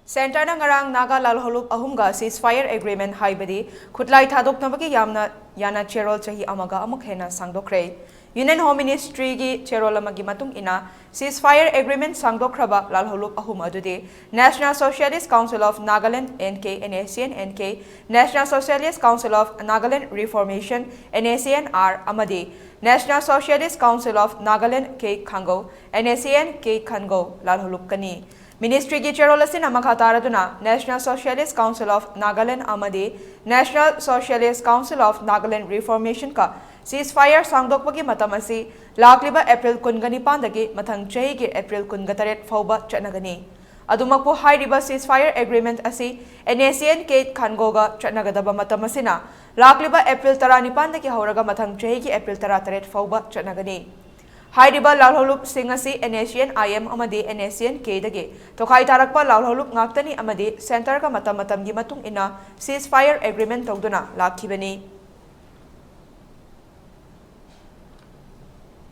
Center na ngarang Naga lahoulup ahumga Ceasefire Agreement haibadi khutlai thadoknabagi yanna cherol chahi amaga amuk henna shangdokhre. Union Home Ministry gi cherol amagi matung ina Ceasefire Agreement shangdokhraba lahoulup ahum adudi National Socialist Council of Nagaland NK NACN NK National Socialist Council of Nagaland Reformation NACNR amadi National Socialist Council of Nagaland K Khango NACN K Khango lahoulup kani. Ministry ki cherol asin amakataraduna National Socialist Council of Nagaland amadi National Socialist Council of Nagaland Reformation ka ceasefire sangdokpagi matam asi lakliba April 19 dagi mathang chahi ki April 19 fauba chatnagani. Adumakpo hairiba ceasefire agreement asi NACN K Khango ga chatnagadaba matam asina lakliba April 19 dagi hauraga mathang chahi ki April 13 fauba chatnagani. Hairiba lahoulup singasi NACN IM amadi NACN K dagi tokai tarakpa lahoulup ngaktani amadi center ka matam gi matung ina ceasefire agreement tawduna lakhibani.